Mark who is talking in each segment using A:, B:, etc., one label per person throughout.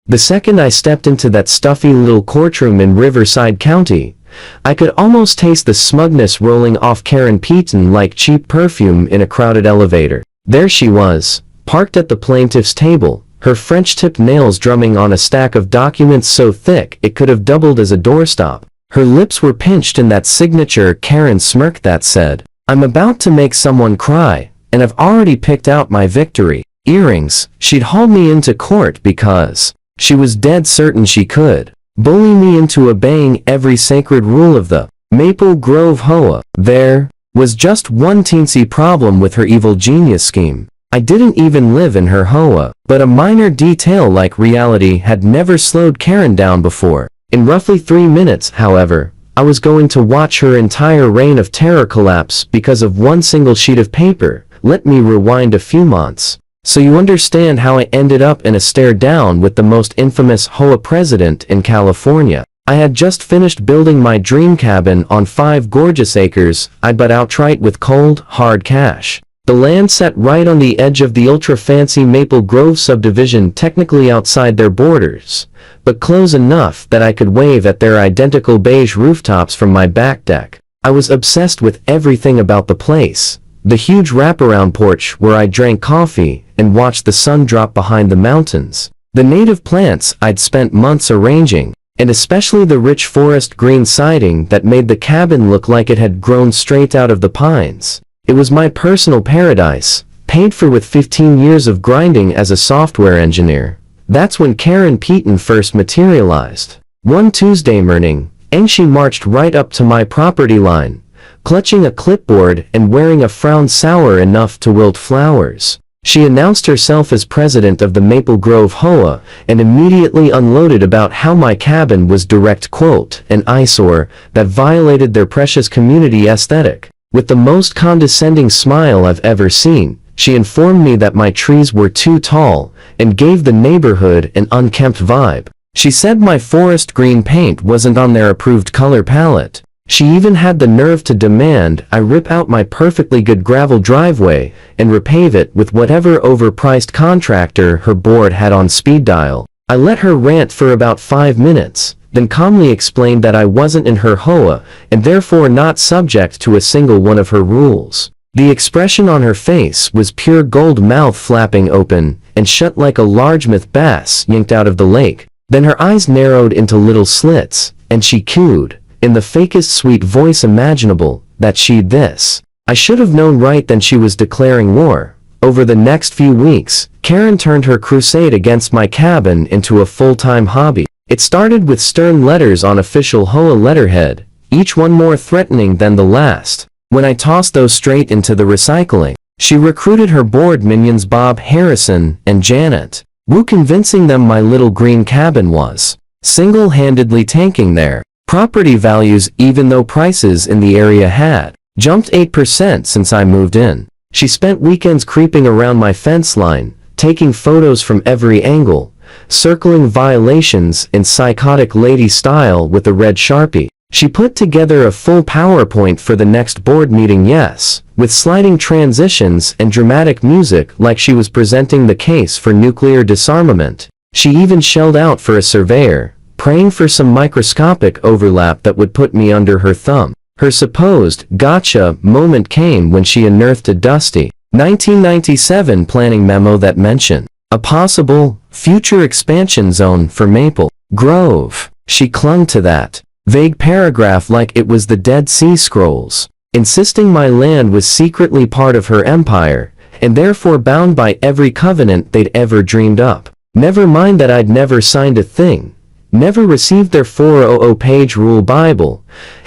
A: The second I stepped into that stuffy little courtroom in Riverside County, I could almost taste the smugness rolling off Karen Peaton like cheap perfume in a crowded elevator. There she was, parked at the plaintiff's table, her French-tipped nails drumming on a stack of documents so thick it could have doubled as a doorstop. Her lips were pinched in that signature Karen smirk that said, "I'm about to make someone cry, and I've already picked out my victory." Earrings. She'd hauled me into court because she was dead certain she could bully me into obeying every sacred rule of the Maple Grove HOA. There was just one teensy problem with her evil genius scheme. I didn't even live in her HOA, but a minor detail like reality had never slowed Karen down before. In roughly 3 minutes, however, I was going to watch her entire reign of terror collapse because of one single sheet of paper. Let me rewind a few months, so you understand how I ended up in a stare down with the most infamous HOA president in California. I had just finished building my dream cabin on 5 gorgeous acres I'd bought outright with cold, hard cash. The land sat right on the edge of the ultra-fancy Maple Grove subdivision, technically outside their borders, but close enough that I could wave at their identical beige rooftops from my back deck. I was obsessed with everything about the place. The huge wraparound porch where I drank coffee and watched the sun drop behind the mountains. The native plants I'd spent months arranging, and especially the rich forest green siding that made the cabin look like it had grown straight out of the pines. It was my personal paradise, paid for with 15 years of grinding as a software engineer. That's when Karen Peaton first materialized. One Tuesday morning, and she marched right up to my property line, clutching a clipboard and wearing a frown sour enough to wilt flowers. She announced herself as president of the Maple Grove HOA and immediately unloaded about how my cabin was direct quote an eyesore that violated their precious community aesthetic. With the most condescending smile I've ever seen, she informed me that my trees were too tall and gave the neighborhood an unkempt vibe. She said my forest green paint wasn't on their approved color palette. She even had the nerve to demand I rip out my perfectly good gravel driveway and repave it with whatever overpriced contractor her board had on speed dial. I let her rant for about 5 minutes, then calmly explained that I wasn't in her HOA and therefore not subject to a single one of her rules. The expression on her face was pure gold, mouth flapping open and shut like a largemouth bass yanked out of the lake. Then her eyes narrowed into little slits, and she cooed, in the fakest sweet voice imaginable, that she'd this. I should have known right then she was declaring war. Over the next few weeks, Karen turned her crusade against my cabin into a full-time hobby. It started with stern letters on official HOA letterhead, each one more threatening than the last. When I tossed those straight into the recycling, she recruited her board minions Bob Harrison and Janet Wu, convincing them my little green cabin was single-handedly tanking their property values, even though prices in the area had jumped 8% since I moved in. She spent weekends creeping around my fence line, taking photos from every angle, circling violations in psychotic lady style with a red Sharpie. She put together a full PowerPoint for the next board meeting, yes, with sliding transitions and dramatic music like she was presenting the case for nuclear disarmament. She even shelled out for a surveyor, praying for some microscopic overlap that would put me under her thumb. Her supposed gotcha moment came when she unearthed a dusty 1997 planning memo that mentioned a possible future expansion zone for Maple Grove. She clung to that vague paragraph like it was the Dead Sea Scrolls, insisting my land was secretly part of her empire, and therefore bound by every covenant they'd ever dreamed up. Never mind that I'd never signed a thing, never received their 400-page rule Bible,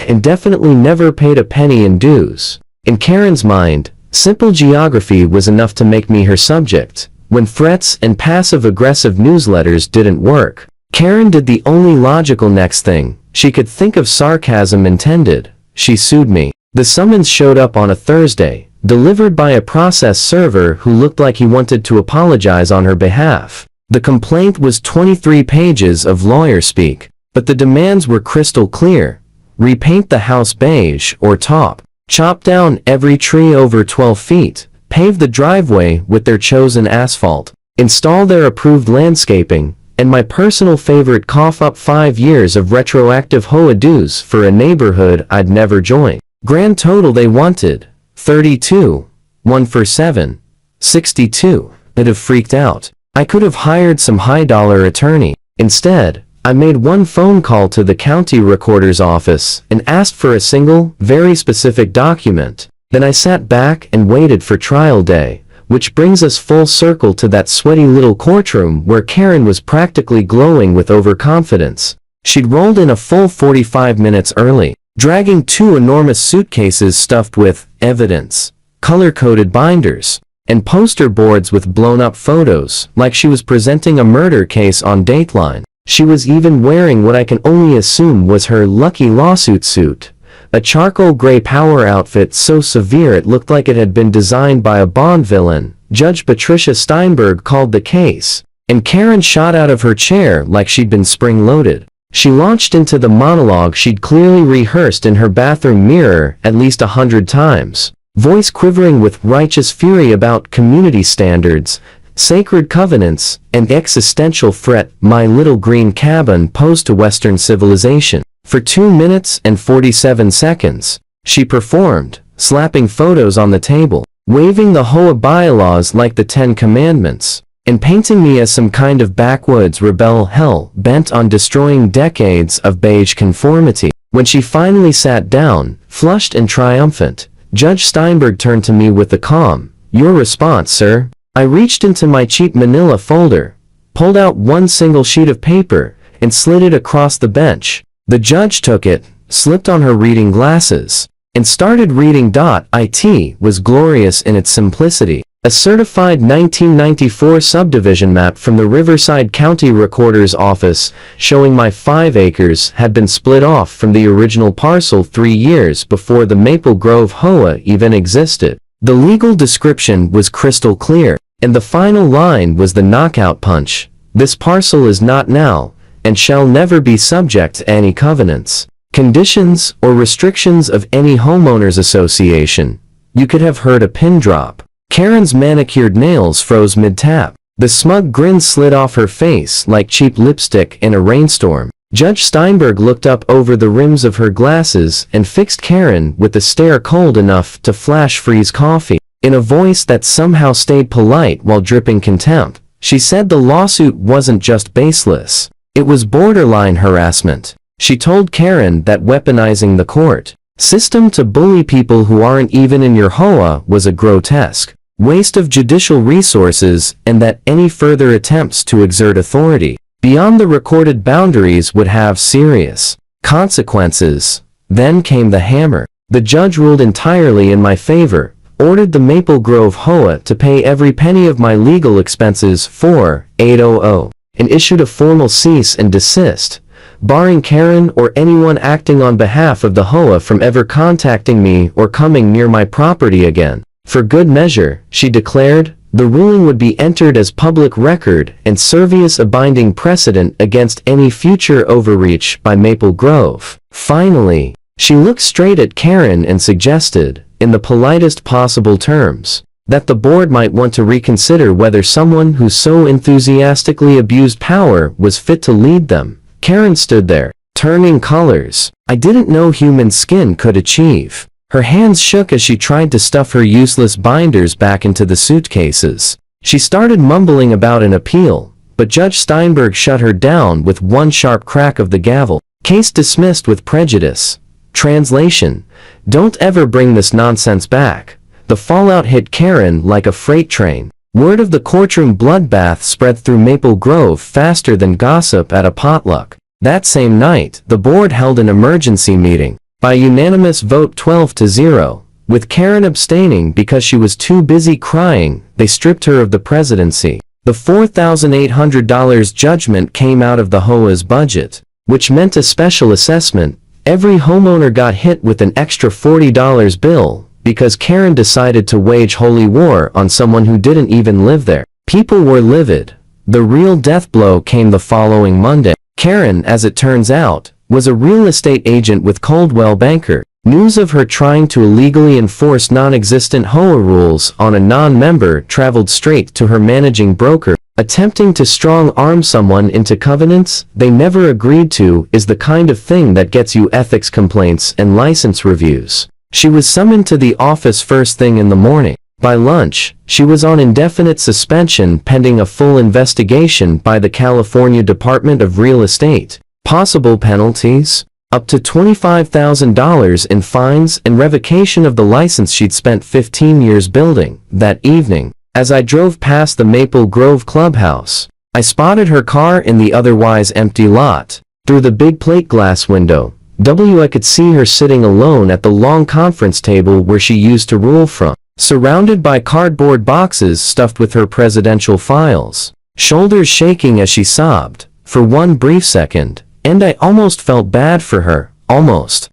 A: and definitely never paid a penny in dues. In Karen's mind, simple geography was enough to make me her subject. When threats and passive-aggressive newsletters didn't work, Karen did the only logical next thing she could think of, sarcasm intended. She sued me. The summons showed up on a Thursday, delivered by a process server who looked like he wanted to apologize on her behalf. The complaint was 23 pages of lawyer speak, but the demands were crystal clear. Repaint the house beige or taupe, chop down every tree over 12 feet, pave the driveway with their chosen asphalt, install their approved landscaping, and my personal favorite cough up 5 years of retroactive HOA dues for a neighborhood I'd never joined. Grand total they wanted, 32, 1 for 7, 62. I'd have freaked out. I could have hired some high-dollar attorney. Instead, I made one phone call to the county recorder's office and asked for a single, very specific document. Then I sat back and waited for trial day, which brings us full circle to that sweaty little courtroom where Karen was practically glowing with overconfidence. She'd rolled in a full 45 minutes early, dragging 2 enormous suitcases stuffed with evidence, color-coded binders, and poster boards with blown-up photos, like she was presenting a murder case on Dateline. She was even wearing what I can only assume was her lucky lawsuit suit, a charcoal gray power outfit so severe it looked like it had been designed by a Bond villain. Judge Patricia Steinberg called the case, and Karen shot out of her chair like she'd been spring-loaded. She launched into the monologue she'd clearly rehearsed in her bathroom mirror at least 100 times, voice quivering with righteous fury about community standards, sacred covenants, and existential threat my little green cabin posed to Western civilization. For 2 minutes and 47 seconds, she performed, slapping photos on the table, waving the HOA bylaws like the 10 Commandments, and painting me as some kind of backwoods rebel hell bent on destroying decades of beige conformity. When she finally sat down, flushed and triumphant, Judge Steinberg turned to me with the calm, "Your response, sir." I reached into my cheap manila folder, pulled out one single sheet of paper, and slid it across the bench. The judge took it, slipped on her reading glasses, and started reading. It was glorious in its simplicity. A certified 1994 subdivision map from the Riverside County Recorder's office showing my 5 acres had been split off from the original parcel 3 years before the Maple Grove HOA even existed. The legal description was crystal clear, and the final line was the knockout punch. This parcel is not now, and shall never be subject to any covenants, conditions, or restrictions of any homeowners association. You could have heard a pin drop. Karen's manicured nails froze mid-tap. The smug grin slid off her face like cheap lipstick in a rainstorm. Judge Steinberg looked up over the rims of her glasses and fixed Karen with a stare cold enough to flash freeze coffee. In a voice that somehow stayed polite while dripping contempt, she said the lawsuit wasn't just baseless. It was borderline harassment. She told Karen that weaponizing the court system to bully people who aren't even in your HOA was a grotesque waste of judicial resources, and that any further attempts to exert authority beyond the recorded boundaries would have serious consequences. Then came the hammer. The judge ruled entirely in my favor, ordered the Maple Grove HOA to pay every penny of my legal expenses for 800, and issued a formal cease and desist, barring Karen or anyone acting on behalf of the HOA from ever contacting me or coming near my property again. For good measure, she declared, the ruling would be entered as public record and serve as a binding precedent against any future overreach by Maple Grove. Finally, she looked straight at Karen and suggested, in the politest possible terms, that the board might want to reconsider whether someone who so enthusiastically abused power was fit to lead them. Karen stood there, turning colors. I didn't know human skin could achieve. Her hands shook as she tried to stuff her useless binders back into the suitcases. She started mumbling about an appeal, but Judge Steinberg shut her down with one sharp crack of the gavel. Case dismissed with prejudice. Translation: don't ever bring this nonsense back. The fallout hit Karen like a freight train. Word of the courtroom bloodbath spread through Maple Grove faster than gossip at a potluck. That same night, the board held an emergency meeting. By unanimous vote 12-0, with Karen abstaining because she was too busy crying, they stripped her of the presidency. The $4,800 judgment came out of the HOA's budget, which meant a special assessment. Every homeowner got hit with an extra $40 bill, because Karen decided to wage holy war on someone who didn't even live there. People were livid. The real death blow came the following Monday. Karen, as it turns out, was a real estate agent with Coldwell Banker. News of her trying to illegally enforce non-existent HOA rules on a non-member traveled straight to her managing broker, Attempting to strong-arm someone into covenants they never agreed to is the kind of thing that gets you ethics complaints and license reviews. She was summoned to the office first thing in the morning. By lunch, she was on indefinite suspension pending a full investigation by the California Department of Real Estate. Possible penalties? Up to $25,000 in fines and revocation of the license she'd spent 15 years building. That evening, as I drove past the Maple Grove clubhouse, I spotted her car in the otherwise empty lot. Through the big plate glass window, I could see her sitting alone at the long conference table where she used to rule from, surrounded by cardboard boxes stuffed with her presidential files, shoulders shaking as she sobbed, for one brief second, and I almost felt bad for her, almost.